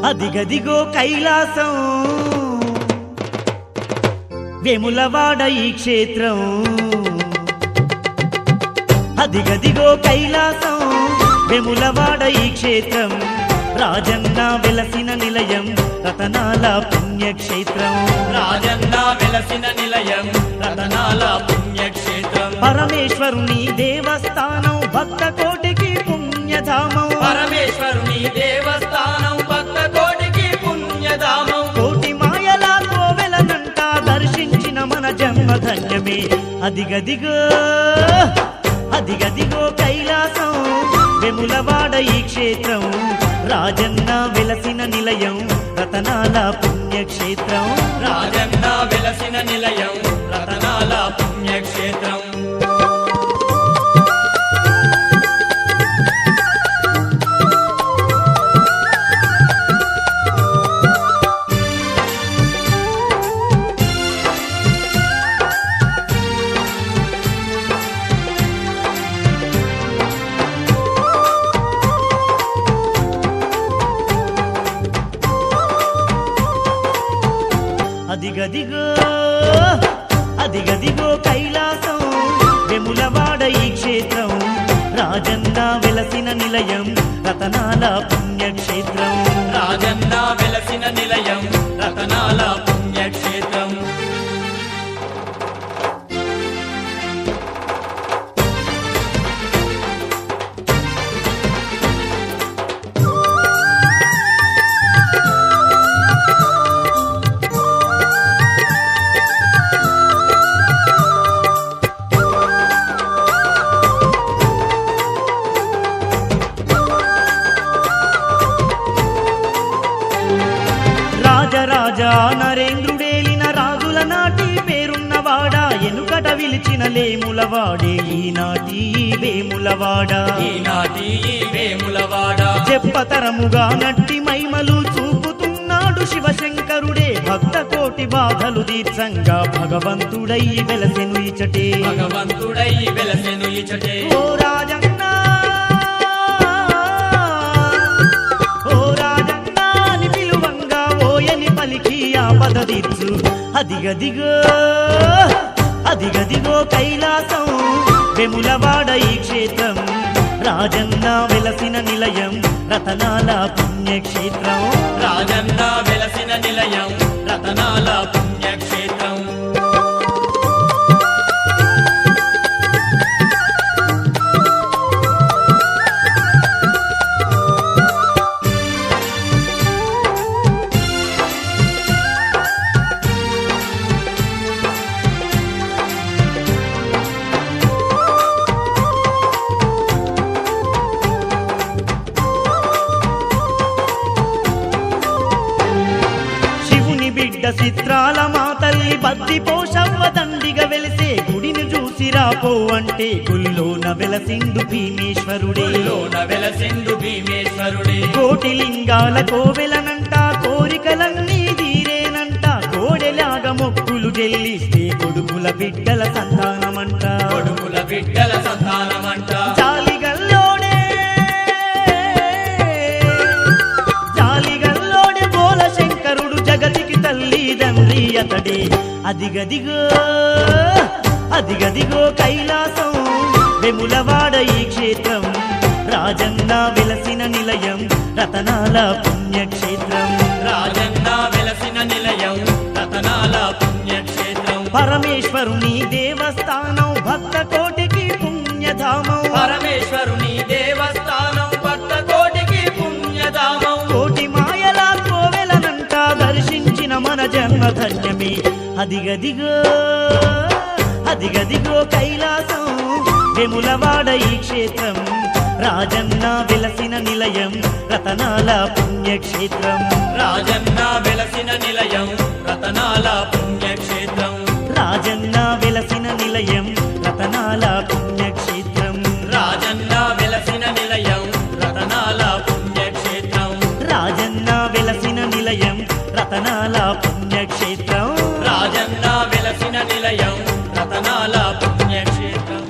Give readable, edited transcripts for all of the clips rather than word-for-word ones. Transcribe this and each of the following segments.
అదిగదిగో కైలాసం వేములవాడ ఈ క్షేత్రం, అదిగదిగో కైలాసం వేములవాడ ఈ క్షేత్రం, రాజన్న వెలసిన నిలయం రతనాల పుణ్యక్షేత్రం, రాజన్న వెలసిన నిలయం రతనాల పుణ్యక్షేత్రం, పరమేశ్వరుని దేవస్థానం భక్త కోటికి పుణ్యధామం, పరమేశ్వరుని దేవస్థానం భక్త కోటికి పుణ్యధామం, కోటి మాయల కోవెలనంట దర్శించిన మన జన్మ ధన్యమే. అదిగదిగో అదిగదిగో కైలాసం వేములవాడ ఈ క్షేత్రం, రాజన్న వెలసిన నిలయం రతనాల పుణ్యక్షేత్రం, రాజన్న వెలసిన నిలయం రతనాల పుణ్యక్షేత్రం. అదిగదిగో అదిగదిగో కైలాసం వేములవాడ ఈ క్షేత్రం, రాజన్న వెలసిన నిలయం రతనాల పుణ్యక్షేత్రం, రాజన్న వెలసిన నిలయం రతనాల పుణ్యక్షేత్రం. రాజా నరేంద్రుడేలిన రాజుల నాటి పేరున్నవాడా, ఎనుకట విలిచిన లేములవాడే ఈనాటి వేములవాడ, ఈనాటి వేములవాడ, చెప్పతరముగా నట్టి మైమలు చూపుతున్నాడు శివశంకరుడే, భక్త కోటి బాధలు తీర్చంగా భగవంతుడై వెలసెను ఇచటే, భగవంతుడై వెలసెను ఇచటే. ఓ రాజన్న పదదిచ్చు. అదిగదిగో అదిగదిగో కైలాసం వేములవాడ ఈ క్షేత్రం, రాజన్న వెలసిన నిలయం రతనాల పుణ్యక్షేత్రం, రాజన్న వెలసిన నిలయం రతనాల పుణ్యక్షేత్రం. చిత్రాల మా తల్లి బద్ది పోషవ్వ దండిగా వెలిసే గుడిని చూసిరాపో అంటే గుల్లోన వెలసిండు భీమేశ్వరుడే, వెలసిండు భీమేశ్వరుడే, కోటి లింగాల కోవెలనంట కోరికలన్నీ తీరేనంట, కోడెలాగా మొక్కులు చెల్లిస్తే కొడుకుల బిడ్డల సంతానమంట, కొడుకుల బిడ్డల సంతానమంట, జాలిగల్లోనే జాలిగ తండ్రి అతడే. అదిగదిగో అదిగదిగో కైలాసం వెములవాడ ఈ క్షేత్రం, రాజన్న వెలసిన నిలయం రతనాల పుణ్యక్షేత్రం. రాజన్న వెలసిన నిలయం రతనాల పుణ్యక్షేత్రం. పరమేశ్వరుని దేవస్థానం భక్త కోటికి పుణ్యధామం. పరమేశ్వరుని దేవస్థానం భక్త కోటికి పుణ్యధామం. కోటి మాయల కోవెలనంట దర్శించిన మన జన్మ ధన్యమే. అదిగదిగో అదిగదిగో కైలాసం వెములవాడ ఈ క్షేత్రం, రాజన్న వెలసిన నిలయం రతనాల పుణ్యక్షేత్రం. రాజన్న వెలసిన నిలయం రతనాల పుణ్యక్షేత్రం. రాజన్న వెలసిన నిలయం రతనాల పుణ్యక్షేత్రం. రాజన్న వెలసిన నిలయం రతనాల పుణ్యక్షేత్రం. రాజన్న వెలసిన నిలయం రతనాల పుణ్యక్షేత్రం. రాజన్న వెలసిన నిలయం రతనాల పుణ్యక్షేత్రం.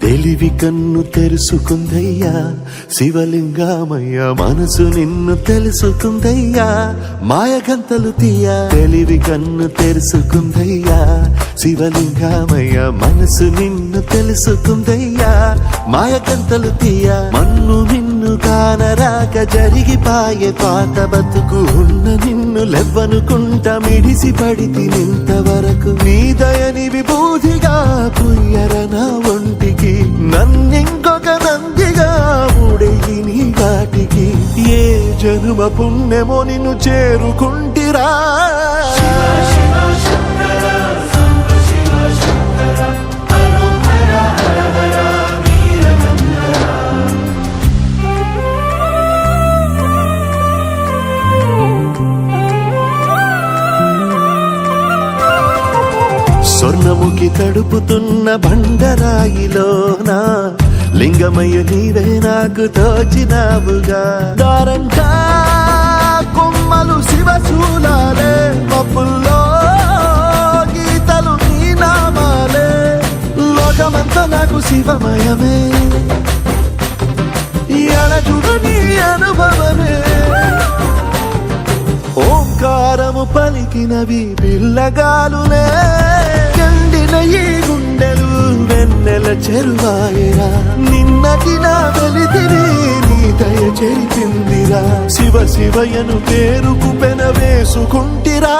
తెలివి కన్ను తెరుసుకుందయ్యా శివలింగమయ్య, మనసు నిన్ను తెలుసుకుందయ్యా మాయగంతలు తీయ. తెలివి కన్ను తెరుసుకుందయ్యా శివలింగమయ్య, మనసు నిన్ను తెలుసుకుందయ్యా మాయగంతలు తీయ. మన్ను నిన్ను కానరాక జరిగిపాయే పాత బతుకు, ఉన్న నిన్ను లెవ్వనుకుంటా మిడిసి పడితి నింతవరకు. నీ దయని విభూతిగా పుయ్యరన ఒంటికి, నన్నింకొక నందిగా ఊడెయ్యి నీ కాటికి. ఏ జనుమ పుణ్యమో నిన్ను చేరుకుంటిరా. స్వర్ణముఖి తడుపుతున్న బండరాయిలోన లింగమయ్య నీవే నాకు తోచినావుగా. దారంటా కొమ్మలు శివశూలాలే, మబ్బుల్లో గీతలు నీ నామాలే. లోకమంతా నాకు శివమయమే, ఎడజుడు నీ అనుభవమే. ఓంకారము పలికినవి పిల్లగాలునే, ఎండిన ఈ గుండెలు వెన్నెల చెరువాయరా. నిన్నటి నా వెలితిని నీ దయ చెరిపిందిరా. శివ శివయను పేరుకు పెన వేసుకుంటిరా.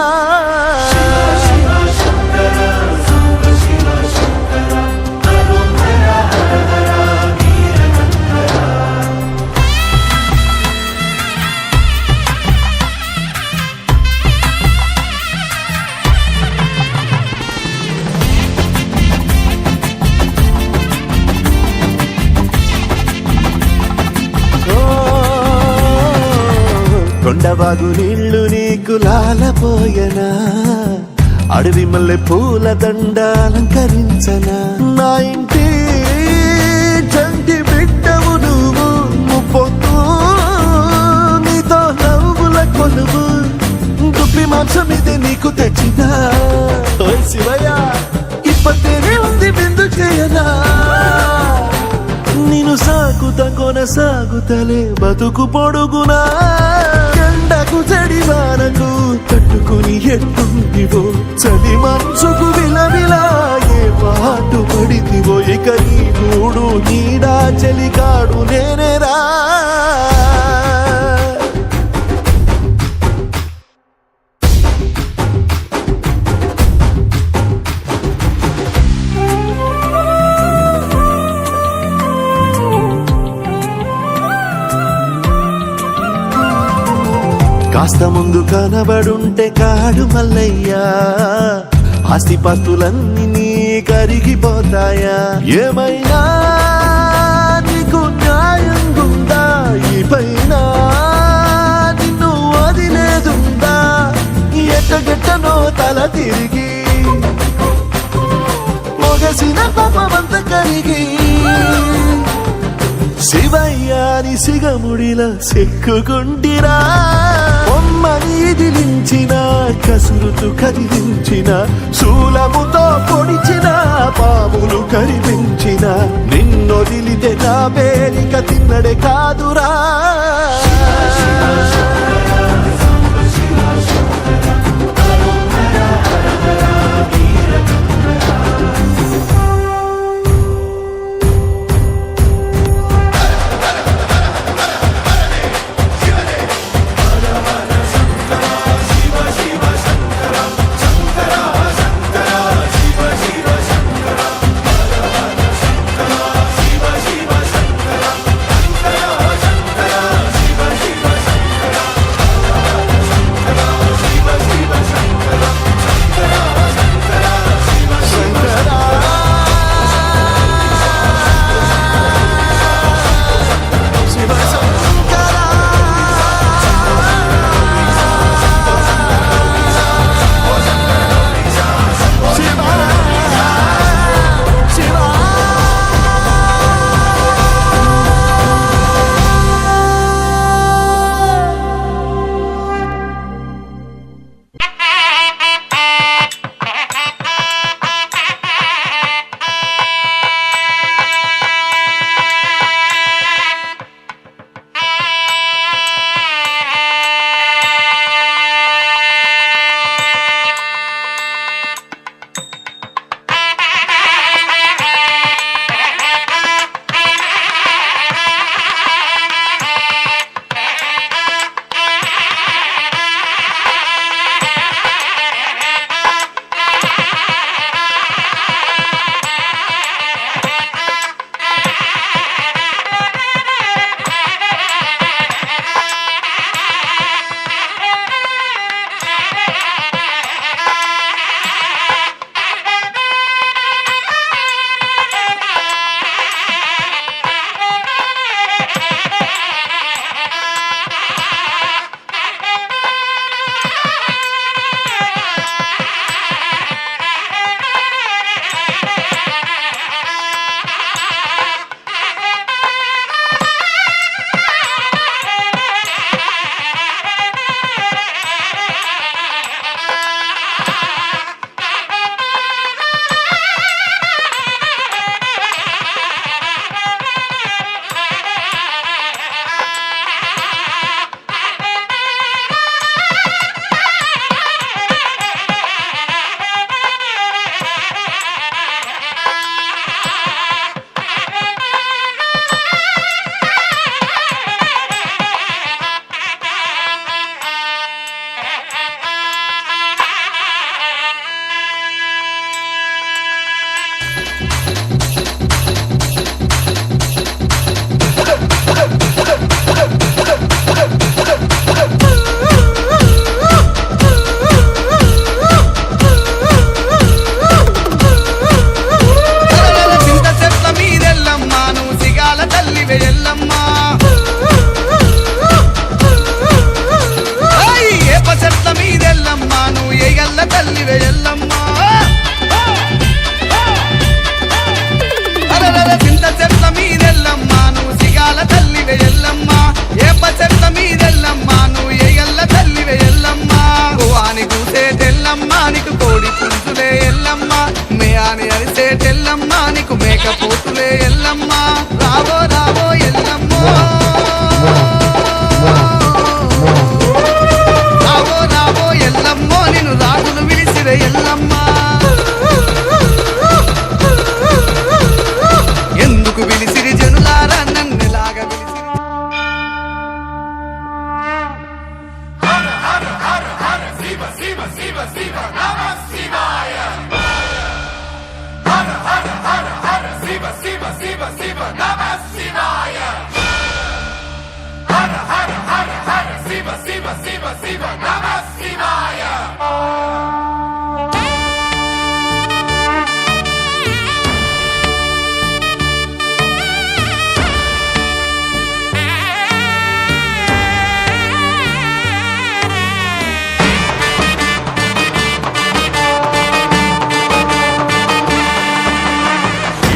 కొండవాగు నీళ్లు నీకు లాలపోయనా, అడవి మల్లె పూల దండ అలంకరించనా. నా ఇంటి చంటి బిడ్డవు నువ్వు, ముప్పొద్దు నీతో నవ్వుల కొలువు. దుప్పి మాంసం ఇది నీకు తెచ్చినా. ఓయ్ శివయ్య ఇప్పటినే ఉంది విందు చేయనా. నిన్ను సాగుత కొనసాగుతలే బతుకు పొడుగునా. ఎండకు చడివానకు తట్టుకుని ఎట్టుంటివో, చలి మనసుకు విలవిలా ఏ పాటు పడితివో. ఇక నీ మూడు నీడా చలికాడు నేనేరా. కాస్త ముందు కనబడుంటే కాడు మల్లయ్యా, ఆస్తిపాస్తులన్నీ నీ కరిగిపోతాయా. ఏమైనా నీకు న్యాయం ఉందా, ఈ పైన నిన్ను వదిలేదుందా. ఎట్టగెట్టనో తల తిరిగి మొగసిన పాపమంత కరిగి. శివయ్యా గాని సిగముడిలా సెక్కుకుంటిరా బొమ్మని దిలించిన కసురుతూ కదిలించిన శూలముతో పొడిచిన పాములు కరిపించిన నిన్నొదిలితే నా పేరిక తిన్నడే కాదురా మేకపోతులే ఎల్లమ్మ రావో రావో ఎల్లమ్మ రావో రావో ఎల్లమ్మ నిన్ను రాజులు విలిసిరే ఎల్లమ్మ ఎందుకు విలిసిరి జనులారా నన్నెలాగా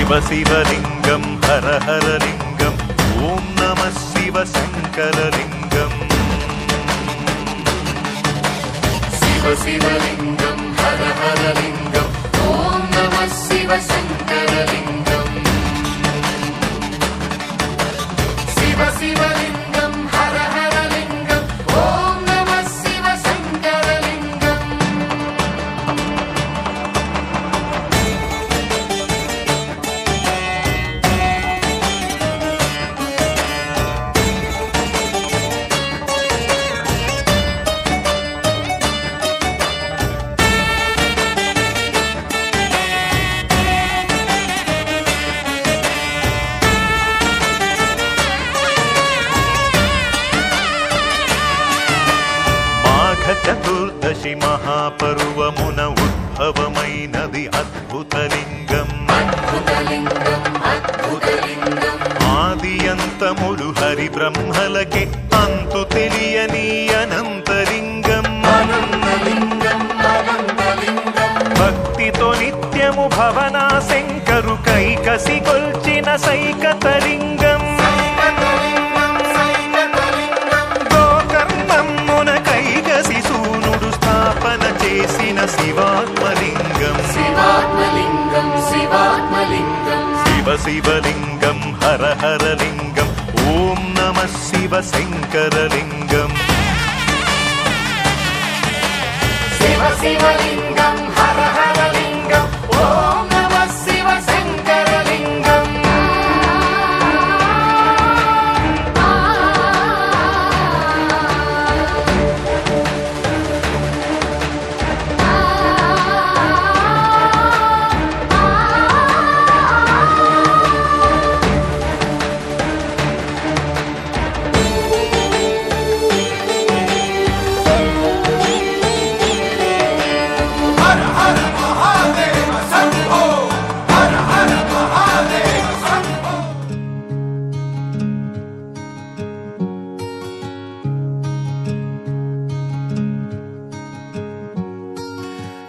విలిసిరి శివలింగం హర హర లింగం ఓం నమః శివ శంకరలింగం శివ శివలింగం హర హర లింగం ఓం నమః శివ శంకరలింగం శివ శివలింగం హర హర లింగం ఓం నమః శివ శంకరలింగం చతుర్దశి మహాపర్వమున ఉద్భవమైనది అద్భుతలింగం ఆది అంతములు హరి బ్రహ్మలకే అంతు తెలియని అనంతలింగం భక్తితో నిత్యము భవనా శంకరు కైకసి కొల్చిన సైకతలింగం చేసిన శివాత్మలింగం శివాత్మలింగం శివాత్మలింగం శివ శివలింగం హర హర లింగం ఓం నమః శివ శంకరలింగం శివ శివలింగం హర హర లింగం ఓం నమః శివ శంకరలింగం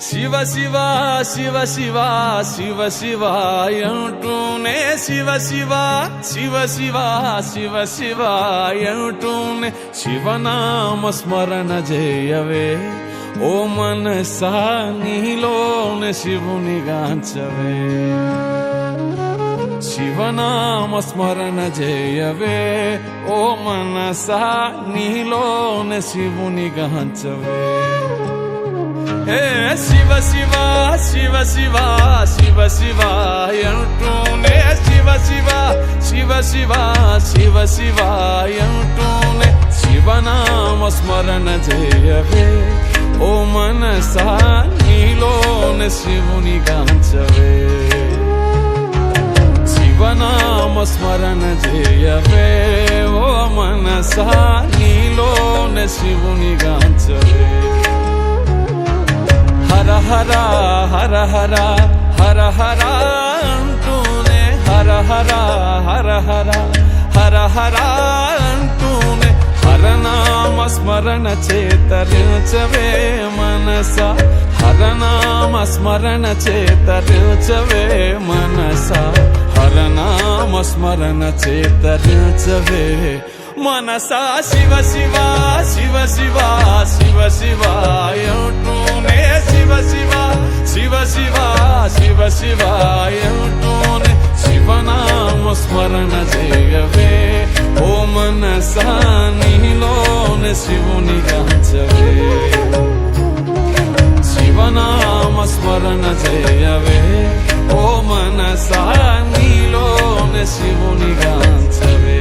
శివ శివ శివ శివ శివ శివ అంటూనే శివ శివ శివ శివ శివ శివ అంటూనే శివనామ స్మరణ చేయవే ఓ మనసా నీలోనే శివుని గాంచవే శివనామ స్మరణ చేయవే ఓ మనసా నీలోనే శివుని గాంచవే హే శివ శివ శివ శివ శివ శివ అంటూనే శివ శివ శివ శివ శివ శివ అంటూనే శివనామ స్మరణ చేయవే ఓ మనసా నీలోనే శివుని గాంచవే శివనామ స్మరణ చేయవే ఓ మనసా నీలోనే శివుని గాంచవే హర హర హర హర హర హర అంటూనే హర హర హర హర హర హర అంటూనే హరనామ స్మరణ చేతరించవే మనస హరనామ స్మరణ చేతరించవే మనస హరనామ స్మరణ చేతరించవే మనసా శివ శివ శివ శివ శివ శివ అంటూనే శివ శివ శివ శివ శివ శివ అంటూనే శివనామ స్మరణ చేయవే ఓ మనసా నీలోనే శివుని గాంచవే శివనామ స్మరణ చేయవే ఓ మనసా నీలోనే శివుని గాంచవే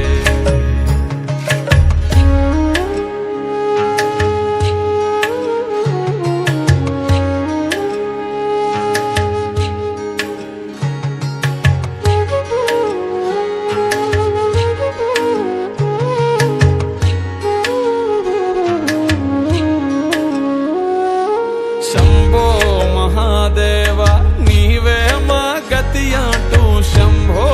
శంభో మహాదేవ నీవే మా గతి అంటూ శంభో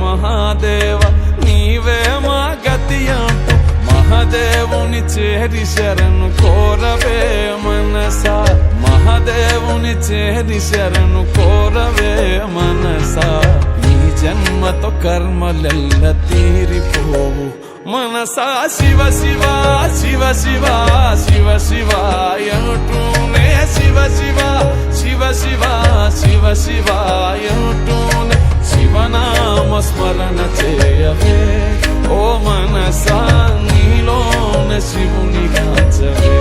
మహాదేవ నీవే మా గతి అంటూ మహాదేవుని చేరి శరణు కోరవే మనసా మహాదేవుని చేరి శరణు కోరవే మనసా ఈ జన్మతో కర్మలెల్ల తీరిపోవు మనసా శివ శివ శివ శివ శివ శివ అంటూనే శివ శివ శివ శివ శివ శివ అంటూనే శివనామ స్మరణ చేయవే ఓ మనసా నీలోన శివుని గాచవే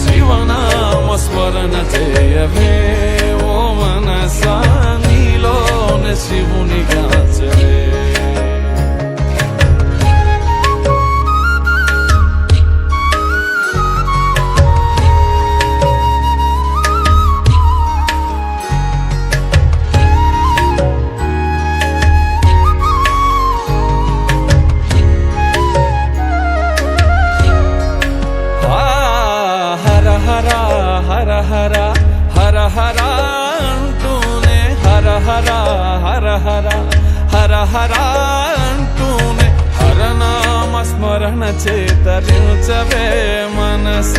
శివనామ స్మరణ చేయవే ఓ మనసా నీలోన శివుని గాచవే హర హర అంటూనే హర హర హర హర హర హర అంటూనే హరనామ స్మరణ చేతరించవే మనస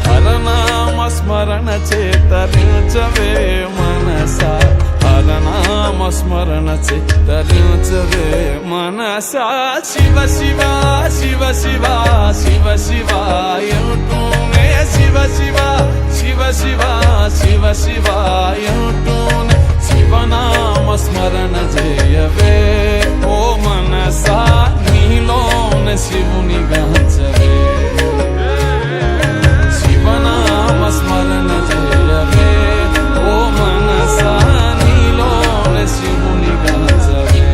హరనామ స్మరణ చేతరించవే మనస హరనామ స్మరణ చేతరించవే మనస శివ శివ శివ శివ శివ శివ అంటూనే శివ శివ శివ శివ శివ శివ అంటూనే శివనామ స్మరణ చేయవే ఓ మనసా నీలోన శివుని గాచవే శివనామ స్మరణ చేయవే ఓ మనసా నీలోన శివుని గాచవే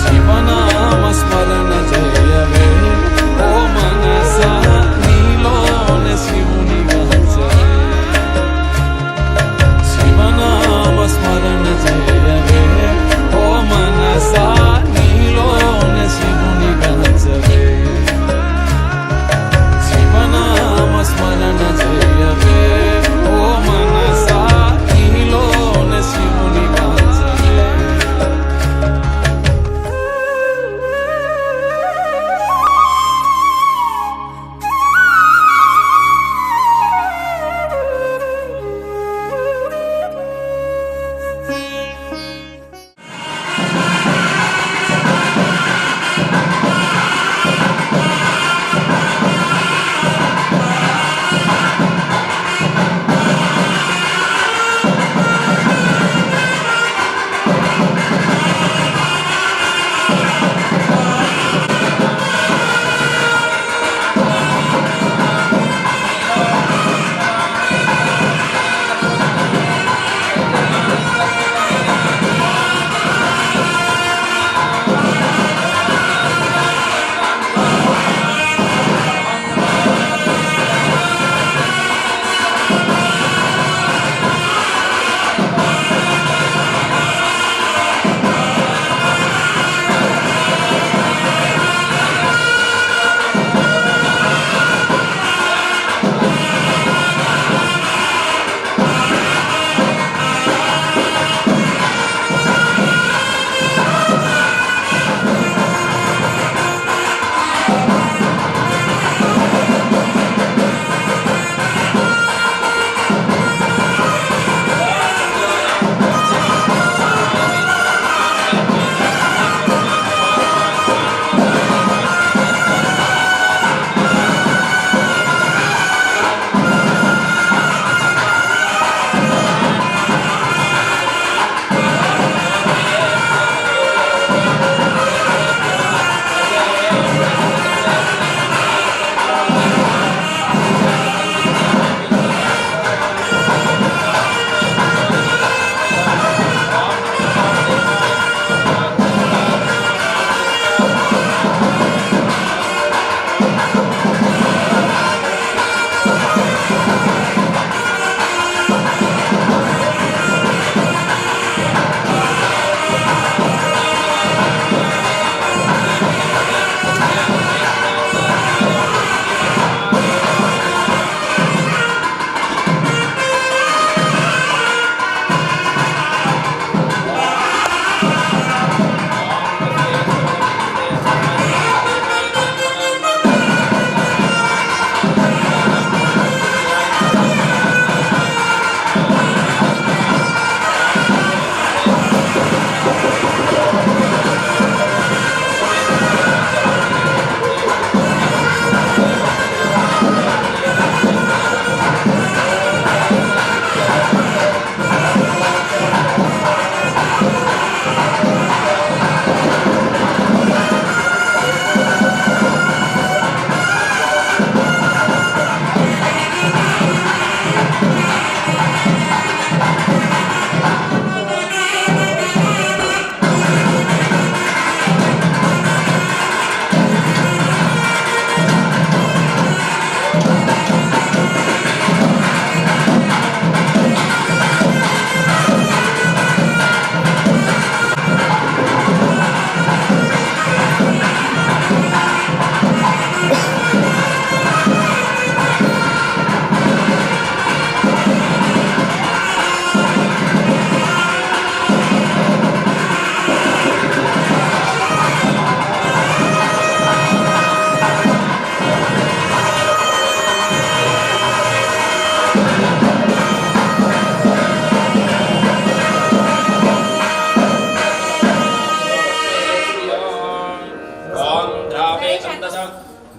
శివనామ స్మరణ చేయవే ఓ మనసా నీలోన శివుని గాచవే శివనామ స్మరణ చేయవే ఓ మనసా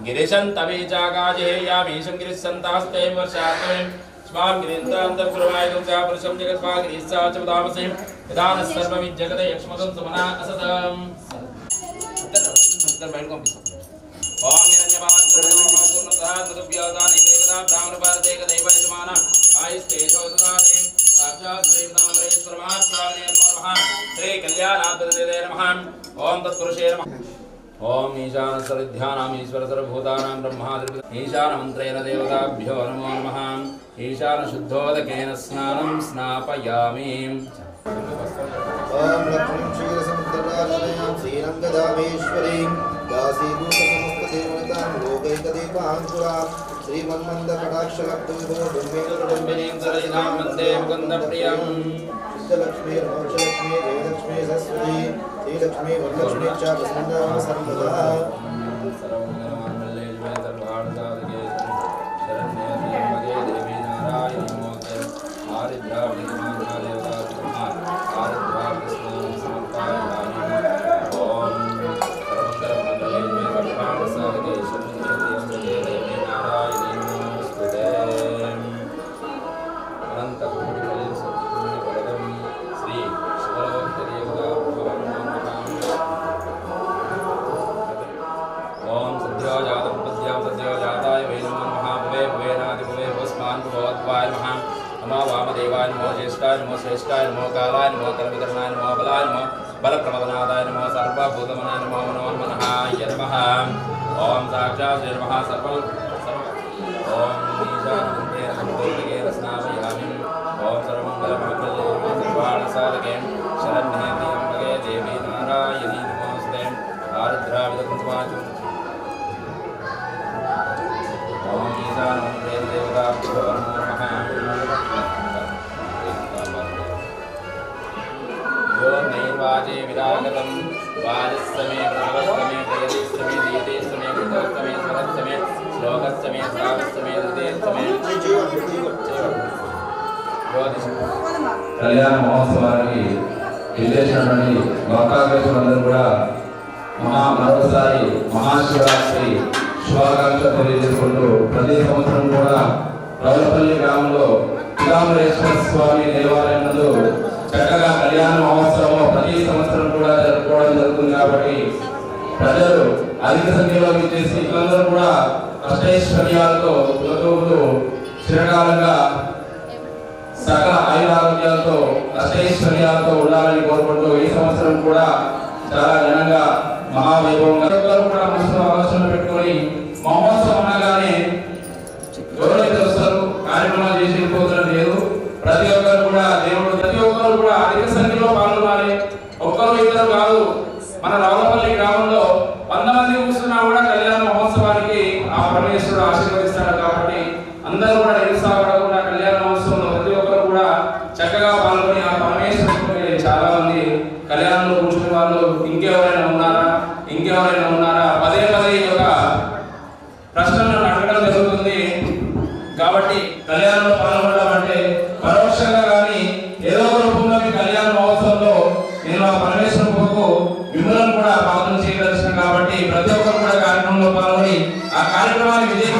गिरिशन्तवीचाकाजेयामीशं गिरिस्सन्तास्ते वर्षात्मे स्वाम गिरीन्द्रान्तर्गुरुवायुं च पुरुषं जगत्वा गिरिस्सा च वदामसि विधानः सर्वविद्यगते यक्ष्मकं सुमना असतम् उत्तर बैठ को ओम निरंजनात्मपूर्णतः तदव्यादाने देवता ब्राह्मणभारते कदैव यजमाना आयुस्ते चौददाने साक्षात् श्रीमदामरेश्वर महास्वामिने नमः श्री कल्याणाद्भुतदे नमः ओम तत्पुरुषे नमः ओम ईशान सर्वध्यानाम् ईश्वर सर्वभूतानां ब्रह्मादिर्भुत ईशान मंत्रेण देवताभ्यो नमो नमः ईशान शुद्धोदकेन स्नानं स्नापयामि ओम लक्ष्मीं क्षीरसमुद्रराजनयां श्रीरङ्गधामेश्वरीं दासीभूतसमस्तदेवतां लोकैकदीपाङ्कुरां श्रीमन्मन्दकटाक्षलब्धविभो ब्रह्मेन्द्रडम्बिनीं सरसिनां वन्दे मुकुन्दप्रियम् सिद्धलक्ष्मी मोक्षलक्ष्मी देवलक्ष्मी सरस्वती श्रीलक्ष्मी वरलक्ष्मी च प्रसन्ना सर्वदा सर्वमङ्गलमाङ्गल्ये शिवे सर्वार्थसाधके शरण्ये त्र्यम्बके देवी नारायणी नमोऽस्तुते आरिद्राविद्यमाना देवता ब्रह्मा आरिद्राविस्नानं समर्पयामि ॐ सर्वमङ्गलमाङ्गल्ये शिवे सर्वार्थसाधके शरण्ये त्र्यम्बके देवी नारायणी नमोऽस्तुते अनन्तकोटिफले सत्पुण्यफलदं श्री शिवलोकदेवता ओम सद्योजातं पद्यां सद्योजाताय वै नमो नमः भवे भवेनादिभवे भवस्मान् भगवद्वाय नमः नमो वामदेवाय नमो ज्येष्ठाय नमो श्रेष्ठाय नमो कालाय नमो कलविकरणाय नमो बलाय नमो बलप्रमदनादाय नमो सर्वभूतमनाय नमो मनोन्मनाय नमः ओम साक्षात् नमः सर्व ओम ईशानमन्त्रेण संपूर्णकेन स्नापयामि ओम सर्वमङ्गलमाङ्गल्ये सर्वार्थसाधके शरण्ये त्र्यम्बके देवी नारायणी नमोऽस्तुते आरुद्राविदकुंसुमाचु ओम ईशानमन्त्रेण देवताभ्यो नमो नमः यो नैर्वाचे विरागतं वाजस्समे प्रणवस्समे प्रियतिस्समे दीयतेस्समे कृतोत्तमे स्वरत्समे श्लोकस्समे श्रावस्समे हृदयस्समे కళ్యాణ మహోత్సవానికి విచ్చేసినటువంటి భక్తాగ్రేసులందరూ కూడా మరోసారి మహాశివరాత్రి శుభాకాంక్షలు తెలియజేసుకుంటూ ప్రతి సంవత్సరం కూడా రౌలపల్లి గ్రామంలో శ్రీరామేశ్వర స్వామి దేవాలయం నందు చక్కగా కళ్యాణ మహోత్సవం ప్రతి సంవత్సరం కూడా జరుపుకోవడం జరుగుతుంది కాబట్టి ప్రజలు అధిక సంఖ్యలో విచ్చేసి ఇతరులందరూ కూడా అష్టైశ్వర్యాలతో కులతోపులు చిరకాలంగా సకల ఆయురారోగ్యాలతో అష్టైశ్వర్యాలతో ఉండాలని కోరుకుంటూ ఈ సంవత్సరం కూడా చాలా ఘనంగా మహావైభవంగా కూడా మనసులో ఆలోచనలు పెట్టుకొని మహోత్సవం అనగానే ఎవరైతే వస్తారు కార్యక్రమాలు చేసి వెళ్ళిపోతున్నారు లేదు. ప్రతి ఒక్కరు కూడా దేవుడు ప్రతి ఒక్కరు కూడా అధిక సంఖ్యలో పాల్గొనాలి. ఒక్కరు ఇద్దరు కాదు. మన రావులపల్లి గ్రామంలో 100 మంది కూర్చున్నా కూడా కళ్యాణ మహోత్సవానికి ఆ పరమేశ్వరుడు ఆశీర్వదిస్తాడు కాబట్టి అందరూ కూడా నిరుత్సాహపడకుండా కళ్యాణ మహోత్సవంలో ప్రతి ఒక్కరు కూడా చక్కగా పాల్గొని ఆ పరమేశ్వరుడికి చాలా మంది కళ్యాణంలో కూర్చునే వాళ్ళు ఇంకెవరైనా ఉన్నారా పదే ఈ యొక్క ప్రశ్నలను అడగడం జరుగుతుంది. కాబట్టి కళ్యాణంలో పాల్గొనడం అంటే పరోక్షంగా కానీ ఏదో ఒక రూపంలో మీ కళ్యాణ మహోత్సవంలో నేను ఆ పరమేశ్వరం కొరకు మిమ్మల్ని కూడా పాలన చేయదలిచిన కాబట్టి ప్రతి ఒక్కరు కూడా కార్యక్రమంలో పాల్గొని ఆ కార్యక్రమాన్ని విజయం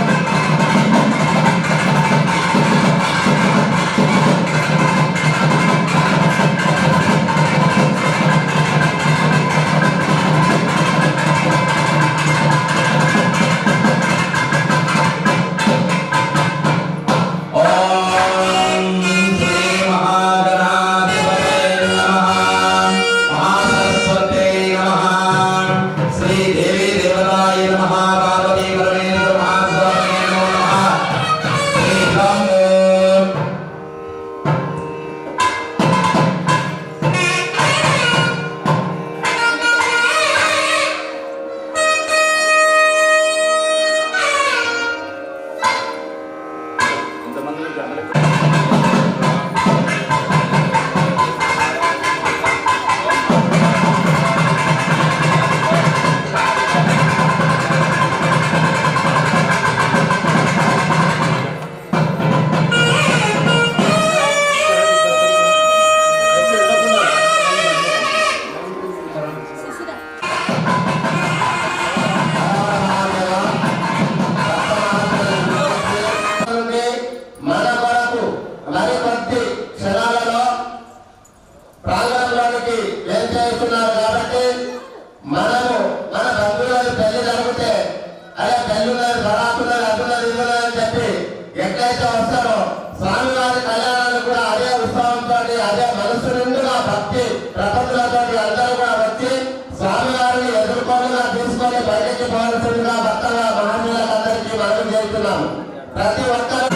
పైకి పోవాల్సిందిగా భక్తుల మహనీయులందరికీ మనం చేస్తున్నాం. ప్రతి ఒక్కరు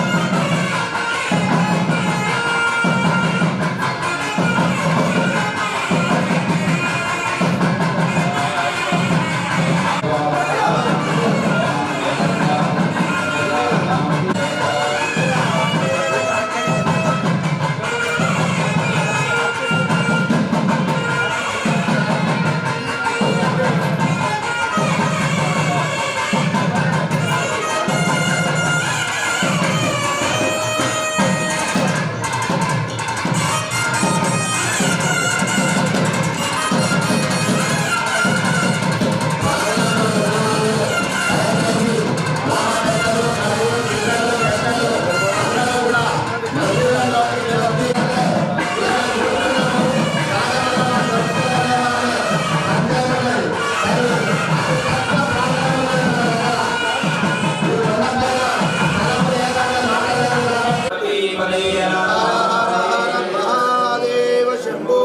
మహాదేవ శంభో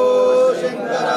శంకర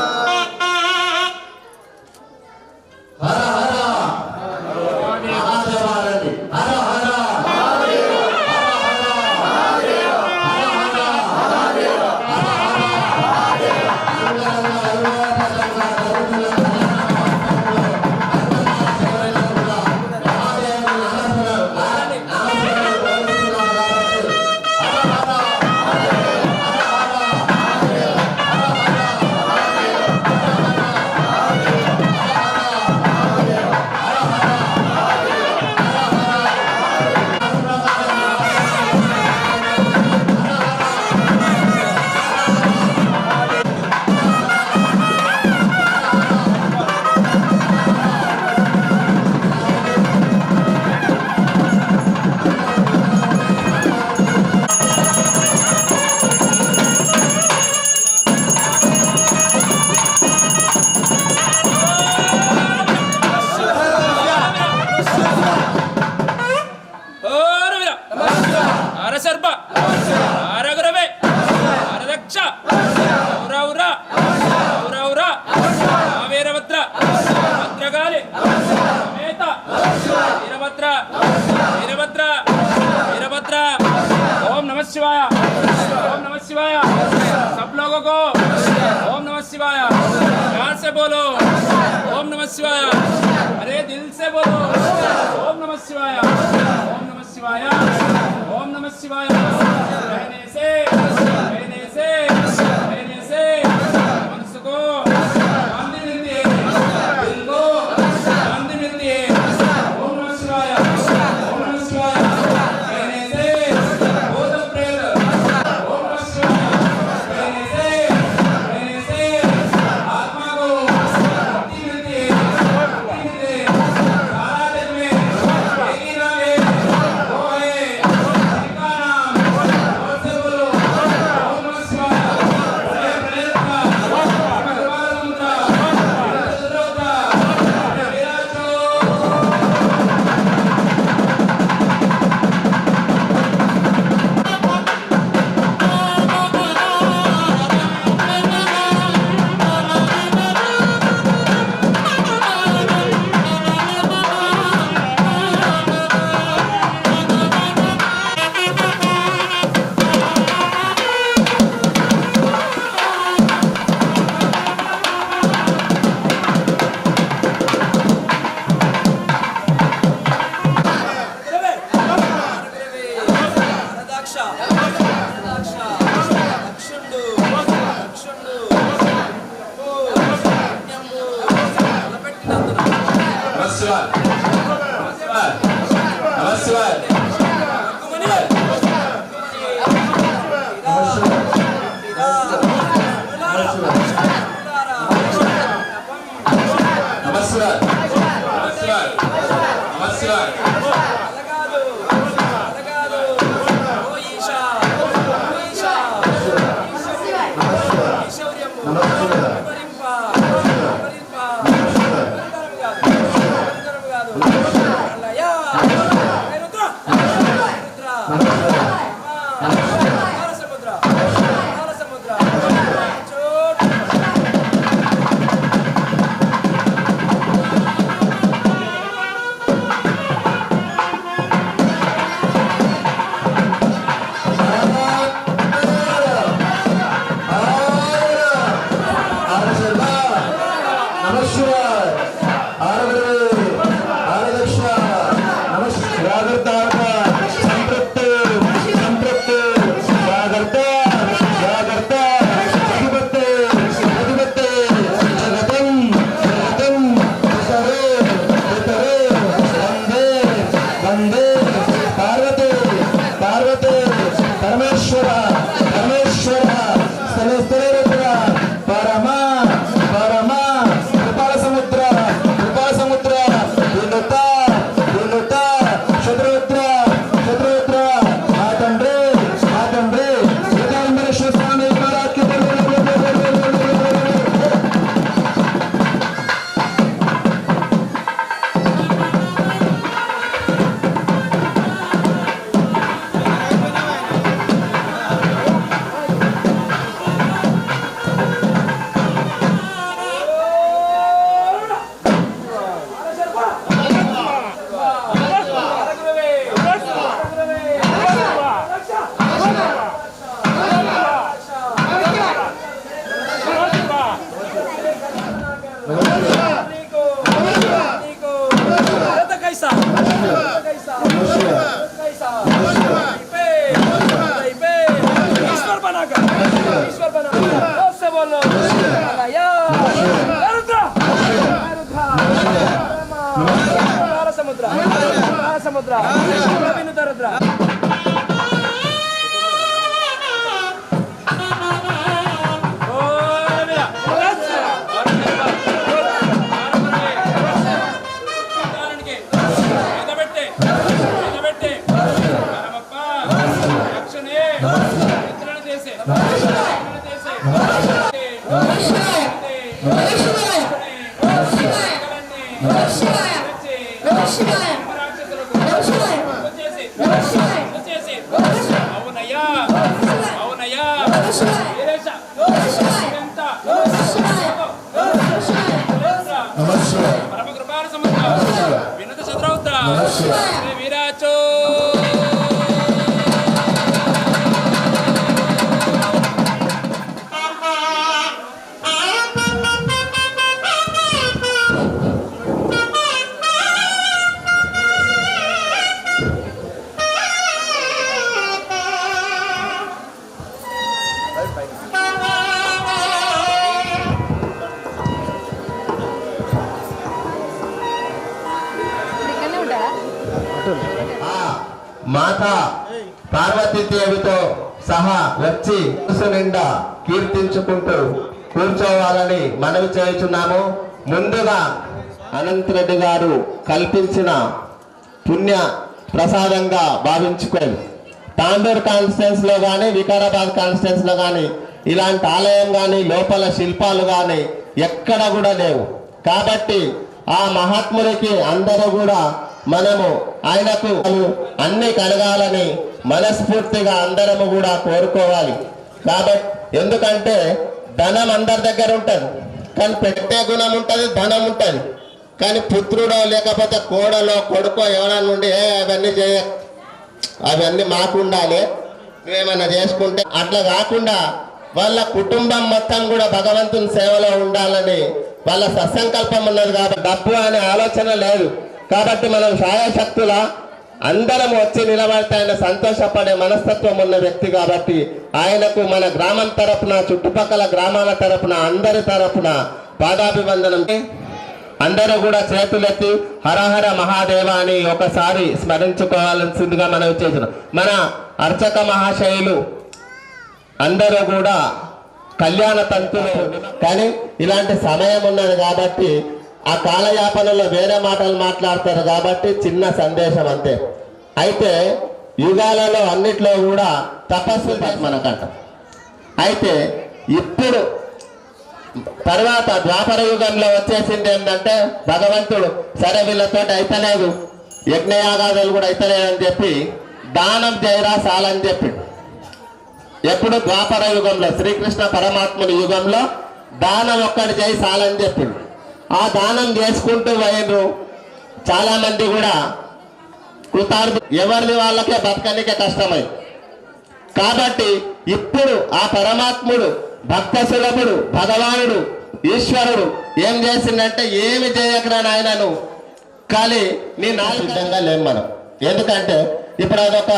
ओम नमः शिवाय, ओम नमः शिवाय। सब लोगों को ओम नमः शिवाय प्यार से बोलो ओम नमः शिवाय, अरे दिल से बोलो ओम नमः शिवाय, ओम नमः शिवाय, ओम नमः शिवाय। रहने से मनस को शांति मिलती है, दिल को शांति मिलती है। ओम नमः शिवाय, ओम नमः शिवाय। रहने से भूत प्रेत ओम नमः शिवाय, रहने से आत्मा को मुक्ति मिलती है, मुक्ति मिलती है। सारा जग में एक ही नाम है, वो है हरि का नाम। और से बोलो ओम नमः शिवाय। प्रेत का भगवान का रुद्र का विराजो। సముద్ర సముద్ర వినుతరుద్ర అవునయ్యా అవునయ్యా పరమ కృపాన సముద్ర వినత సద్రౌద్ర వీరాచో మాత పార్వతీదేవితో సహా వచ్చి మనసు నిండా కీర్తించుకుంటూ కూర్చోవాలని మనవి చేయుచున్నాము. ముందుగా అనంతరెడ్డి గారు కల్పించిన పుణ్య ప్రసాదంగా భావించుకోండి. తాండూరు కాన్స్టిట్యున్సీ లో కానీ వికారాబాద్ కాన్స్టిట్యున్సీ లో కానీ ఇలాంటి ఆలయం కానీ లోపల శిల్పాలు కానీ ఎక్కడ కూడా లేవు. కాబట్టి ఆ మహాత్ముడికి అందరూ కూడా మనము ఆయనకు అన్ని కలగాలని మనస్ఫూర్తిగా అందరము కూడా కోరుకోవాలి. కాబట్టి ఎందుకంటే ధనం అందరి దగ్గర ఉంటుంది, కానీ పెట్టే గుణం ఉంటుంది, ధనం ఉంటుంది. కానీ పుత్రుడో లేకపోతే కోడలో కొడుకో ఎవరైనా నుండి అవన్నీ అవన్నీ మాకు ఉండాలి, నువ్వేమన్నా చేసుకుంటే అట్లా కాకుండా వాళ్ళ కుటుంబం మొత్తం కూడా భగవంతుని సేవలో ఉండాలని వాళ్ళ సత్సంకల్పం ఉన్నది. కాబట్టి డబ్బు అనే ఆలోచన లేదు. కాబట్టి మనం శాయశక్తుల అందరం వచ్చి నిలబడితే ఆయన సంతోషపడే మనస్తత్వం ఉన్న వ్యక్తి. కాబట్టి ఆయనకు మన గ్రామం తరపున చుట్టుపక్కల గ్రామాల తరపున అందరి తరపున పాదాభివందనం. అందరూ కూడా చేతులెత్తి హరహర మహాదేవ అని ఒకసారి స్మరించుకోవాల్సిందిగా మనం చేసిన మన అర్చక మహాశయులు అందరూ కూడా కళ్యాణ తంతులు. కానీ ఇలాంటి సమయం ఉన్నది కాబట్టి ఆ కాలయాపనలో వేరే మాటలు మాట్లాడతారు కాబట్టి చిన్న సందేశం అంతే. అయితే యుగాలలో అన్నిట్లో కూడా తపస్సు మనకంట. అయితే ఇప్పుడు తర్వాత ద్వాపర యుగంలో వచ్చేసింది ఏంటంటే భగవంతుడు సరే వీళ్ళతో అయితలేదు, యజ్ఞయాగాదులు కూడా అయితలేదు అని చెప్పి దానం చేయరా చాలని చెప్పి ఎప్పుడు ద్వాపర యుగంలో శ్రీకృష్ణ పరమాత్ముని యుగంలో దానం ఒక్కటి చేయి చాలని చెప్పిండు. ఆ దానం చేసుకుంటూ పోయినరు చాలా మంది కూడా కృతార్థు, ఎవరిది వాళ్ళకే బతకనికే కష్టమైంది. కాబట్టి ఇప్పుడు ఆ పరమాత్ముడు భక్త సులభుడు భగవానుడు ఈశ్వరుడు ఏం చేసిందంటే ఏమి చేయకరా నాయనను కానీ నీ సిద్ధంగా లేం మనం. ఎందుకంటే ఇప్పుడు అదొక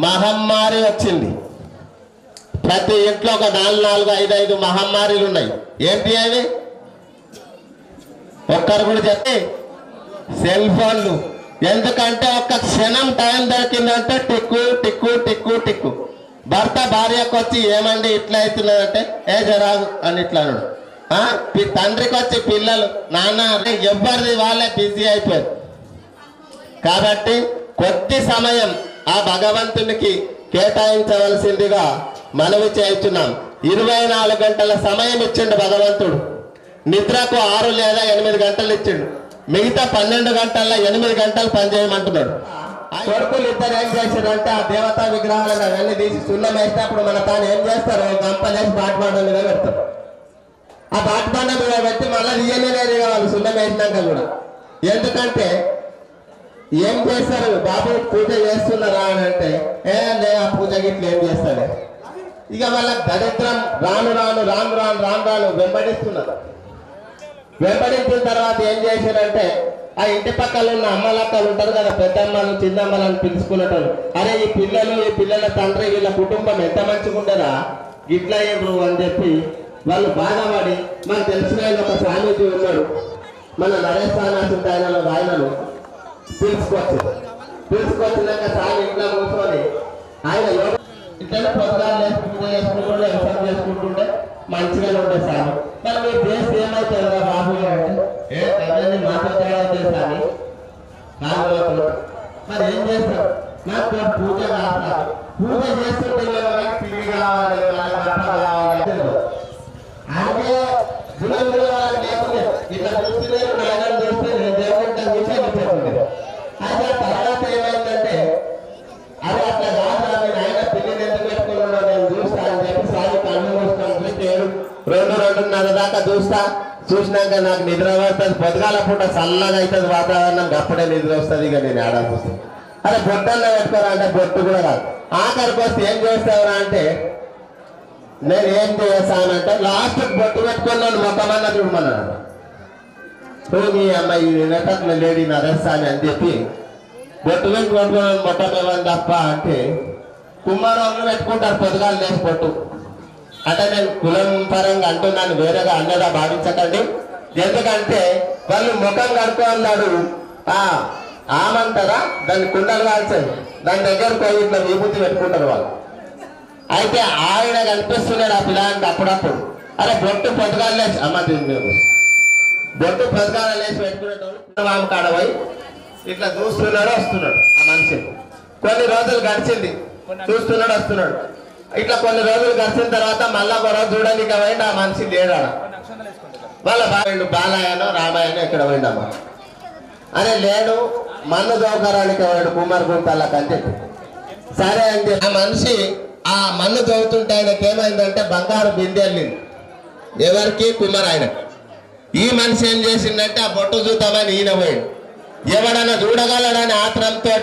మహమ్మారి వచ్చింది. ప్రతి ఇంట్లో ఒక 4, 5 మహమ్మారీలు ఉన్నాయి. ఏంటి అవి? ఒక్కరు కూడా చెప్పి సెల్ ఫోన్లు. ఎందుకంటే ఒక్క క్షణం టైం దొరికిందంటే టిక్కు టిక్కు టిక్కు టిక్కు. భర్త భార్యకు వచ్చి ఏమండి ఇట్లా అవుతున్నదంటే జరాగు అని ఇట్లా అన్నాడు. తండ్రికి వచ్చి పిల్లలు నాన్న ఎవరిది వాళ్ళే బిజీ అయిపోయారు. కాబట్టి కొద్ది సమయం ఆ భగవంతునికి కేటాయించవలసిందిగా మనవి చేస్తున్నాం. 24 గంటల సమయం ఇచ్చిండు భగవంతుడు. నిద్రకు 6 లేదా 8 గంటలు ఇచ్చిండు. మిగతా 12 గంటల్లో 8 గంటలు పనిచేయమంటున్నాడు. కొడుకులు ఇద్దరు ఏం చేశారంటే ఆ దేవతా విగ్రహాలను అవన్నీ తీసి సున్నం వేసినప్పుడు మన తాను ఏం చేస్తారు, గంపలేసి బాటబండ మీద పెడతారు. ఆ బాటబండ మీద పెట్టి మళ్ళీ తీయలేదు వాళ్ళు సున్నం వేసినాక కూడా. ఎందుకంటే ఏం చేస్తారు, బాబు పూజ చేస్తున్నారా అని అంటే ఆ పూజ గిట్ల ఏం చేస్తాడు. ఇక వాళ్ళ దరిద్రం రాను రాను రాను రాను రాను రాను వెంబడిస్తున్నారు. వెంబడించిన తర్వాత ఏం చేశారంటే ఆ ఇంటి పక్కన ఉన్న అమ్మలక్కలు ఉంటారు కదా, పెద్దమ్మలు చిన్నమ్మలు అని పిలుచుకున్నట్టు, అరే ఈ పిల్లల తండ్రి వీళ్ళ కుటుంబం ఎంత మంచిగా ఉండరా ఇట్లా ఏమో అని చెప్పి వాళ్ళు బాధపడి మనకు తెలిసిన ఒక స్వామీజీ ఉన్నాడు. మన నరేష్ సానాసుంటే ఆయనను పిలుచుకొచ్చినాక సార్ ఇంట్లో కూర్చొని ఆయన యోగా ఇట్లా పొద్దుగాలు చేసుకుంటుంటే వ్యవసాయం చేసుకుంటుంటే మంచిగానే ఉండే సార్. మరి మీరు చేస్తే ఏమవుతుంది కదా బాబు అంటే మాట్లాడతారు సార్ మరి ఏం చేస్తారు నాకు పూజ కావాలి, పూజ చేస్తుంటే తిరిగి కావాలి అంటే ఇట్లా చూస్తే నాయన చేస్తే దేవుడు విషయం. అయితే తర్వాత ఏమైందంటే అది అట్లా కాదు నాయన పిల్లిని ఎందుకు పెట్టుకున్నాడో నేను చూస్తా అని చెప్పి సారి కళ్ళు మూసుకొని చూస్తే 2-2:30 దాకా చూసినాక నాకు నిద్ర వస్తుంది. పొద్దుగాల పూట చల్లగా అవుతుంది వాతావరణం, అప్పుడే నిద్ర వస్తుంది. ఇక నేను ఏడాది వస్తాను. అరే బొట్టల్లో పెట్టుకోరా అంటే బొట్టు కూడా కాదు. ఆఖరికి వస్తే ఏం చేస్తావురా అంటే నేను ఏం చేస్తానంటే లాస్ట్ బొట్టు పెట్టుకున్నాను మొక్కమన్నా చూడమన్నాడు. మీ అమ్మాయి నెట్టట్లు లేడీ నరేస్తాను అని చెప్పి బొట్టు పెట్టుకున్నాను మొట్టమేమని తప్ప అంటే కుమారంలో పెట్టుకుంటారు పొద్దుగాలు లేచి బొట్టు. అంటే నేను కులం పరంగా అంటున్నాను, వేరేగా అన్నదా భావించకండి. ఎందుకంటే వాళ్ళు ముఖం కడుక్కున్నాడు ఆమంటారా దాన్ని కుండలు కాల్చారు, దాని దగ్గర పోయి ఇట్లా విభూతి పెట్టుకుంటారు వాళ్ళు. అయితే ఆయన కనిపిస్తున్నాడు ఆ పిల్లానికి అప్పుడప్పుడు. అరే బొట్టు పొద్దుగాలు లేచి బొట్టు పొద్దుగాలు లేచి పెట్టుకునేటప్పుడు ఆమె కాడ పోయి ఇట్లా చూస్తున్నాడు వస్తున్నాడు ఆ మనిషి. కొన్ని రోజులు గడిచింది, చూస్తున్నాడు వస్తున్నాడు. ఇట్లా కొన్ని రోజులు గడిచిన తర్వాత మళ్ళా ఒక రోజు చూడడానికి పోయింది ఆ మనిషి లేడాడ. వాళ్ళ బాలయ్యనో రామాయణో ఇక్కడ పోయిండమ్మా. అరే లేడు మన్ను దోకరానికి వాడు కుమార్ గుంతలకు అని చెప్పి సరే అని చెప్పి ఆ మనిషి ఆ మన్ను దోవుతుంటే ఆయనకి ఏమైందంటే బంగారు బిందె వెళ్ళింది. ఎవరికి? కుమార్ ఆయన. ఈ మనిషి ఏం చేసిందంటే ఆ బొట్టు చూద్దామని ఈయన పోయింది. ఎవడన్నా చూడగలడని ఆత్రంతో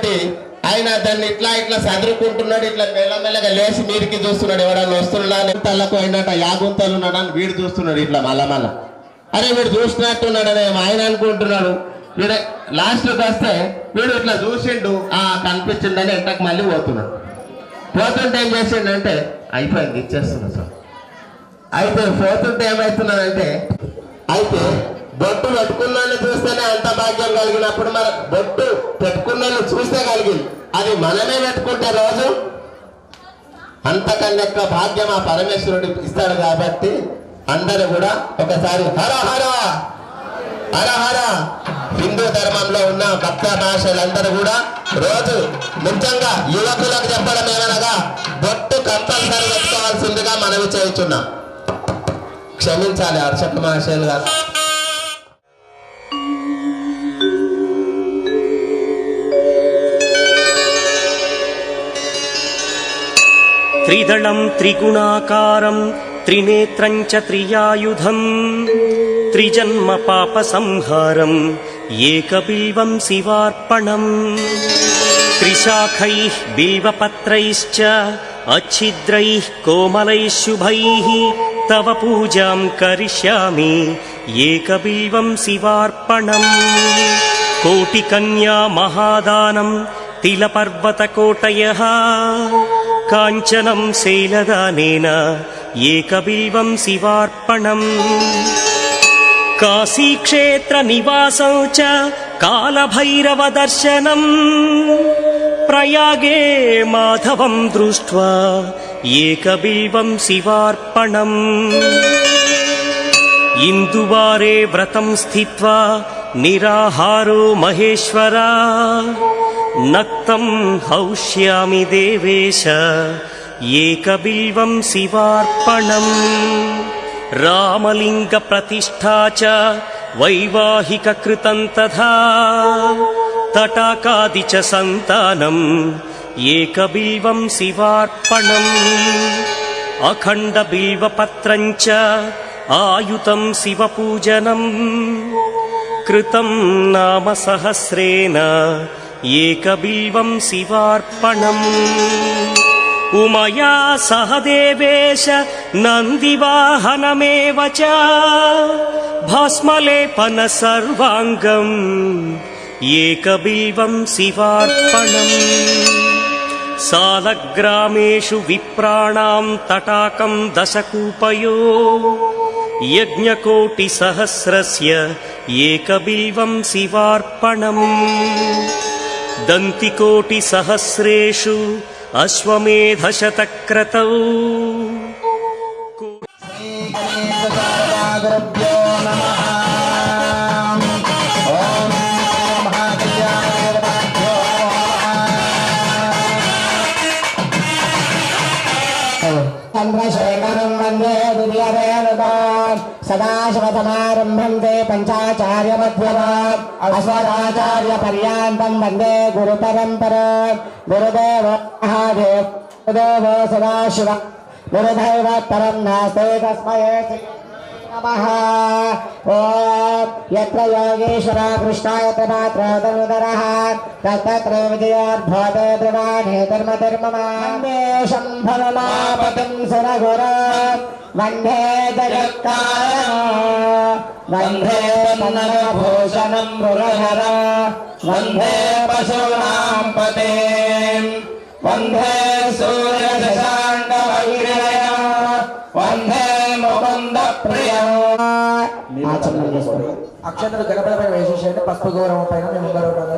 ఆయన దాన్ని ఇట్లా సదురుకుంటున్నాడు. ఇట్లా మెల్లమెల్లగా లేచి మీరికి చూస్తున్నాడు. ఎవడన్నా వస్తున్నాడు తల్లకు అయినట్టు యాగుంతలు ఉన్నాడని వీడు చూస్తున్నాడు ఇట్లా మళ్ళా. అరే వీడు చూసినట్టున్నాడని ఆయన అనుకుంటున్నాడు. వీడు లాస్ట్కి వస్తే వీడు ఇట్లా చూసిండు కనిపించిండని ఎంటకు మళ్ళీ పోతున్నాడు. పోతుంటే ఏం చేసిండంటే అయిపోయింది ఇచ్చేస్తున్నాడు సార్. అయితే పోతుంటే ఏమవుతున్నాడంటే అయితే బొట్టు పెట్టుకున్నాను చూస్తేనే అంత భాగ్యం కలిగినప్పుడు మరి బొట్టు పెట్టుకున్నాను చూస్తే కలిగింది. అది మనమే పెట్టుకుంటే రోజు అంతకన్నా ఎక్కువ భాగ్యం ఆ పరమేశ్వరుడు ఇస్తాడు. కాబట్టి అందరూ కూడా ఒకసారి హర హర హర హర. హిందూ ధర్మంలో ఉన్న భక్త భాషలందరూ కూడా రోజు ముఖ్యంగా యువకులకు చెప్పడం ఏమనగా బొట్టు కంపల్సరీ పెట్టుకోవాల్సిందిగా మనవి చేస్తున్నాం. క్షమించాలి అర్చక మహాశయులు గారు. త్రిదళం త్రిగుణాకారం త్రినేత్రం చ త్రియాయుధం త్రిజన్మ పాప సంహారం ఏకబిల్వం శివార్పణం త్రిశాఖైః బిల్వపత్రైశ్చ अच्छिद्रैः कोमलैः शुभैः तव पूजां करिष्यामि एकबिल्वं शिवार्पणम् कोटिकन्या महादानं तिलपर्वतकोटयः काञ्चनं शैलदानेन एकबिल्वं शिवार्पणम् काशीक्षेत्रनिवासं च कालभैरवदर्शनम् प्रयागे माधवं दृष्ट्वा एकबिल्वं शिवार्पणम् इन्दुवारे व्रतं स्थित्वा निराहारो महेश्वरा नक्तं हौष्यामि देवेश एकबिल्वं शिवार्पणम् रामलिङ्गप्रतिष्ठा च वैवाहिककृतं तथा तटाकादि च सन्तानम् एकबिल्वं शिवार्पणम् अखण्डबिल्वपत्रं च आयुतं शिवपूजनम् कृतं नाम सहस्रेण एकबिल्वं शिवार्पणम् उमया सह देवेश नन्दिवाहनमेव च भस्मलेपन सर्वाङ्गम् एकबिल्वं शिवार्पणम् सालग्रामेषु विप्राणां तटाकं दशकूपयो यज्ञकोटिसहस्रस्य ఏకబిల్వం శివార్పణం దంతికోటిసహస్రేషు అశ్వమేధశతక్రతౌ గురుభ్యో నమః. ఓం మహాకళ్యాణదేవతాభ్యో నమః. చంద్రశేఖరం వందే దివ్యవేణుగాన్ సదాశివసమారంభం తే పంచాచార్యమధ్యమాన్ అస్మదాచార్య పర్యాంతం వందే గురు పరంపర. గురుదేవ మహాదేవ గురుదేవ సదాశివ గురుదైవ పరం నాస్తే తస్మై నమః. ఓం యత్ర యోగేశ్వర కృష్ణాయ త్రిమాత్రోదరుదరః తత్ర విజయోద్భవతే ధ్రువాణే ధర్మధర్మమాందే శంభరమాపతిం సురగురు వందే జగత్కారణో వందే పన్నగభూషణం మృగధర వందే పశూనాం పతే వందే సూర్యశశాంకవైర్య వందే ముకుంద ప్రియ. అక్షంతలు గణపతిపై వేసేసేయండి. పసుపు గౌరవం పైన మేము గౌరవం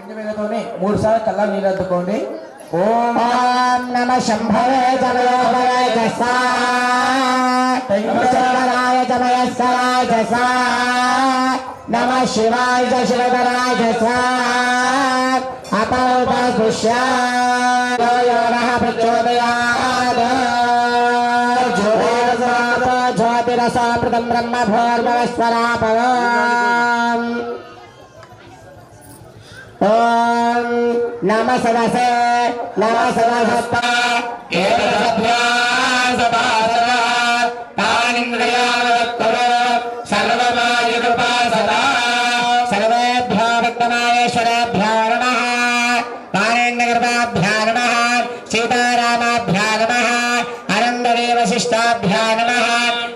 2 వేలతోనే 3 సార్లు కల్లా నీళ్ళు అద్దుకోండి. ఓం నమ శంభవే జమయోగరాయ జమయస్సరాయ నమ శివాయ శివధరాయ అపౌపస్పృశ్యాయ ప్రచోదయాత్ జ్యోతిరసామృతం బ్రహ్మభోర్భవస్వరాపవం. ఓం నమ సదసే నమ సదసత్త సర్వేభ్యో భక్తమాయేశ్వరేభ్యో నమః. పారేణ్యకృపాభ్యో నమః. సీతారామాభ్యో నమః. అనంతదేవ శిష్టాభ్యో నమః.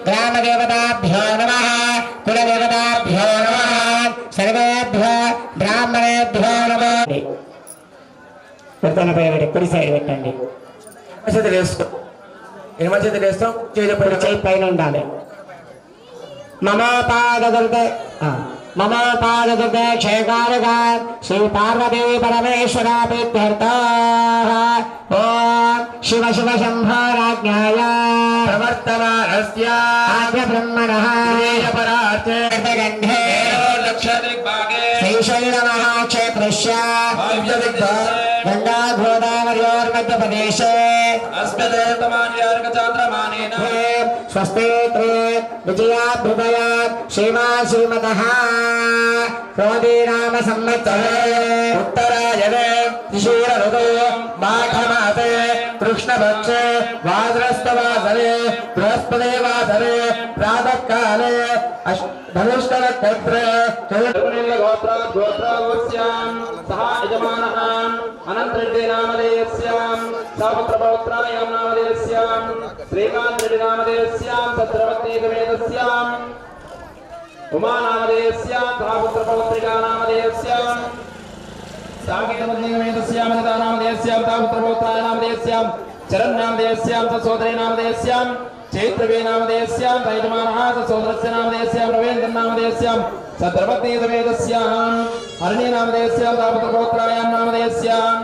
గ్రామదేవతాభ్యో నమః. కులదేవతాభ్యో నమః. సర్వేభ్యో బ్రాహ్మణేభ్యో నమః. కుడి సైడ్ పెట్టండి. ఎడమ చేతులు వేస్తాం. చేయి పైన ఉండాలి. మమ పాదదుర్గే క్షేకారగా శ్రీ పార్వతీ పరమేశ్వరాభ్యర్థ. ఓం శివ శివ శంభారాజ్ఞాయ ప్రవర్తమానస్య బ్రహ్మణః గంధే శ్రీశైలమః క్షేత్రస్య గంగా గోదావర్యోర్మధ్యప్రదేశే స్వస్తి విజయాభ్యుదయా శ్రీమాన్ శ్రీమతః క్రోధీనామ సంవత్సరే ఉత్తరాయణే శిశిర ఋతు మాఘమాసే కృష్ణపక్షే వాసరస్తవాసరే బృహస్పతి వాసరే ప్రాతఃకాలే ధనుష్టనక్షత్రే గోత్రావస్యాం సహా యజమానః అనంతరెడ్డి నామధేయస్యాం సాపత్రపౌత్రాయాం నామధేయస్యాం శ్రీకాంత్ రెడ్డి నామధేయస్యాం సత్రవత్నీ సమేతస్యాం ఉమా నామధేయస్యాం సాపత్రపౌత్రికా నామధేయస్యాం సాంకేతపత్నీ సమేతస్యాం అనితా నామధేయస్యాం సాపత్రపౌత్రాయ నామధేయస్యాం చరణ్ నామధేయస్యాం సోదరీ నామధేయస్యాం చైత్రవే నామధేయస్యాం యజమానః సోదరస్య నామధేయస్యాం రవీంద్ర నామధేయస్యాం సద్రవత్నీ సమేతస్యాం హరిణీ నామధేయస్యాం సాపత్రపౌత్రాయాం నామధేయస్యాం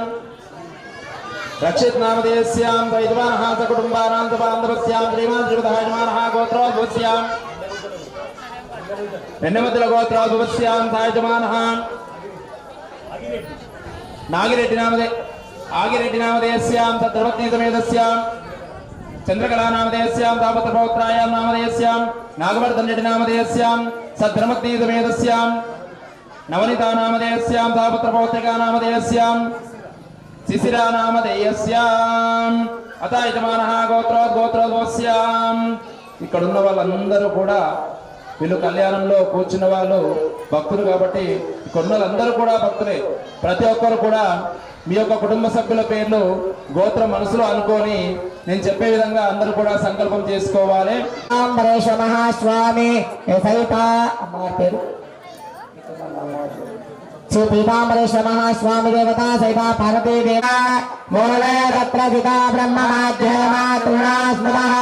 రక్షిత్ నామధేయస్యాం యజమానః సకుటుంబానాం బాంధవస్యాం శ్రీమాన్ శ్రీమతః యజమానః గోత్రోద్భవస్యాం వెన్నమతుల గోత్రోద్భవస్యాం యజమానః ఆగిరెడ్డి నామధేయస్యాం సద్రవత్నీ సమేతస్యాం చంద్రకళా నామధేయస్యాం తాపత్రపౌత్రాయాం నామధేయస్యాం నాగవర్ధన్ రెడ్డి నామధేయస్యాం సద్రమత్నీ సమేతస్యాం నవనితా నామధేయస్యాం తాపత్రపౌత్రికా నామధేయస్యాం శిశిరా నామధేయస్యాం అత యజమానః గోత్రోద్భవస్యాం. ఇక్కడున్న వాళ్ళందరూ కూడా వీళ్ళు కళ్యాణంలో కూర్చున్న వాళ్ళు భక్తులు కాబట్టి ఇక్కడున్న వాళ్ళందరూ కూడా భక్తులే. ప్రతి ఒక్కరు కూడా మీ యొక్క కుటుంబ సభ్యుల పేర్లు గోత్ర మనసులో అనుకొని నేను చెప్పే విధంగా అందరూ కూడా సంకల్పం చేసుకోవాలి. మహాస్వామి అమ్మవారి పేరు శ్రీ పీతాంబరేశ్వర మహాస్వామి దేవత సైత పార్వతీ దేవ మూలే తత్ర పితా బ్రహ్మ మాధ్యమా తృణా స్మృతః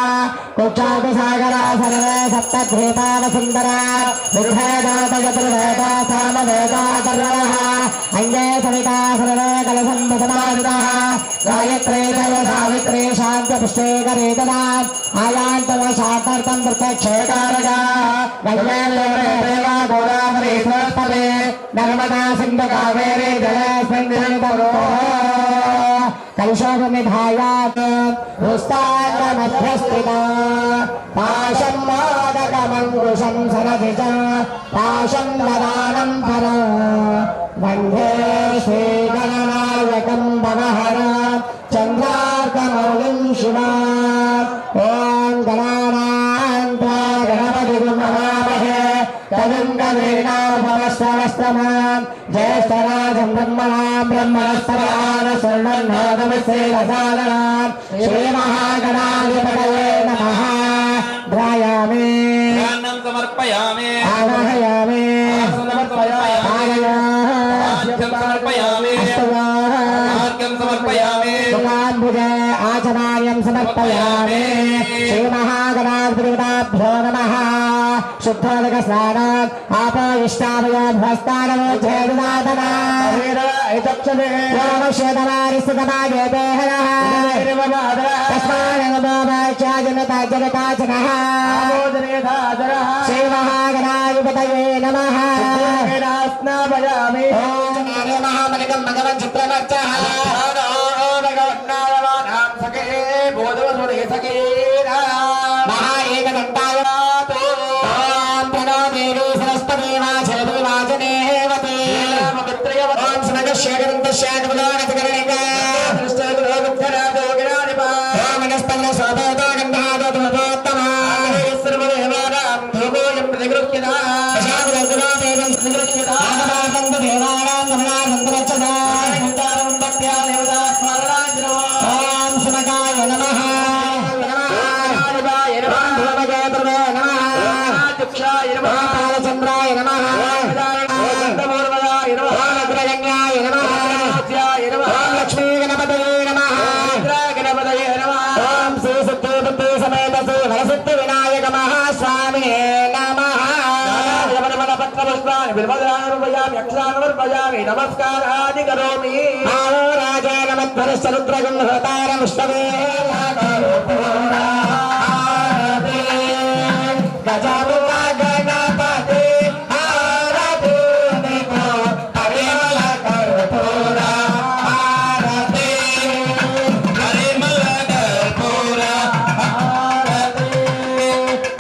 कुक्षाकुसागरा सर्वे सप्तद्वीपावसुन्दरा विघ्नेदातयतुर्वेदा सामवेदातर्वः अङ्गे सविता सर्वे कलसम्भसमाहितः गायत्रे जय सावित्रे शान्त्यपुष्टे करेतदा आयान्तवशान्तर्थं प्रत्यक्षेकारगा गङ्गेन्द्रे देवा गोदावरी सरस्वती नर्मदा सिन्धु कावेरी जलेऽस्मिन् कलशोपनिधायात् हस्ताङ्गमध्यस्थिता पाशं मोदकमङ्कुशं सरसि च पाशं ददानं परा वन्दे श्रीगणनायकं भवहर चन्द्रार्कमौलिं शिवा ॐ गणानां त्वा गणपतिं नमामहे कविं कवीनामुपमश्रवस्त्रमान् ज्येष्ठराजं ब्रह्मणां ब्रह्मणस्पदान स्वर्णन्नोदमस्यैरसादनान् श्रीमहागणाधिपतये नमः ध्यायामि समर्पयामि आवाहयामि समर्पयामि समर्पयामि सुखाम्बुजे आचनायं समर्पयामि श्रीमहागणाधिपतिभ्यो नमः शुद्धोदकस्नानात् आपोयिष्टाभयोध्वस्तानमोच्छेदुदातना योमश्वेतमारिस्थितमाजेतेहनः तस्मादनुमोक्षाजनताजनताचनः श्रीमहागणाधिपतये नमः स्नापयामि महामनिकं भगवन् चित्रमर्चः महाएकदण्डाय देवी सरस्वती वाचनेवती ओम स्नगश्यगन्तश्यागमदानतकरणिका दृष्टगुरुगुप्तनादोगिरानिपा मनस्पन्न स्वभवतोगन्धादोतोत्तमा सर्वदेवानां धूमोऽयं प्रतिगृह्यता शाकुलगुणादेवं प्रतिगृह्यता आगमासं देवानां नमनार्थं प्रचदा गन्धारं भक्त्या देवता स्मरणाञ्जनो ओम सुमकाय नमः चंद्राय नमः अग्रजन्याय नमः लक्ष्मी गणपतये नमः गणपतये नमः ओम श्री सिद्धि समेत श्री हरसिद्धि विनायक महास्वामी नमः नमस्कारादि करोमि राजेन मध्वरश्चरुद्रगुण्हतारमुष्टवे गजामुखा गणपति आरति देखो परिमल कर्पूर आरति परिमल कर्पूर आरति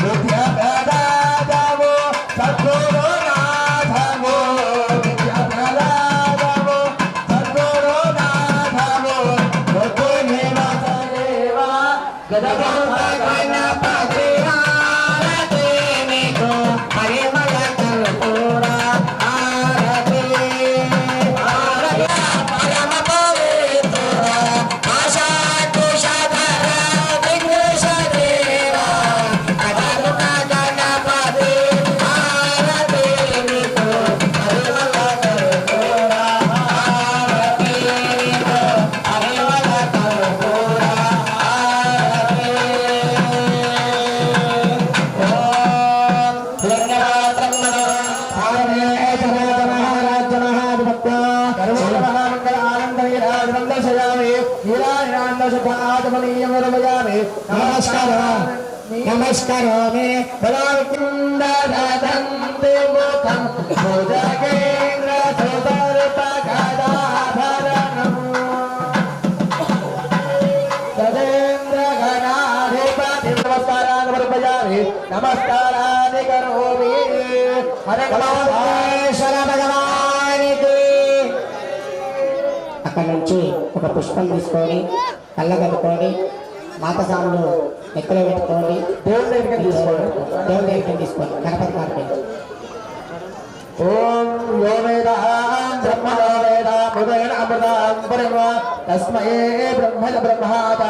विद्याप्रदातवो सद्गुरुनाथवो विद्याप्रदातवो सद्गुरुनाथवो बुद्धिनिवासदेव गजामुखा गणपति नमस्कारामि बलाकुन्दरदन्ते मुखं भुजगेन्द्र सुदर्पगदाभरणम् तदेन्द्र गणाधिपति नमस्कारान् समर्पयामि नमस्कारानि करोमि हरे भगवानेश्वर भगवाనికి అక్కడ నుంచి ఒక పుష్పం తీసుకొని కళ్ళగట్టుకొని మాతసాములు ఎక్కడో పెట్టుకోండి దేవుడి దగ్గరికి తీసుకోండి గణపతి మార్కెట్ ఓం యో వేద బ్రహ్మణో వేద మృదయన అమృత తస్మై బ్రహ్మణ బ్రహ్మాత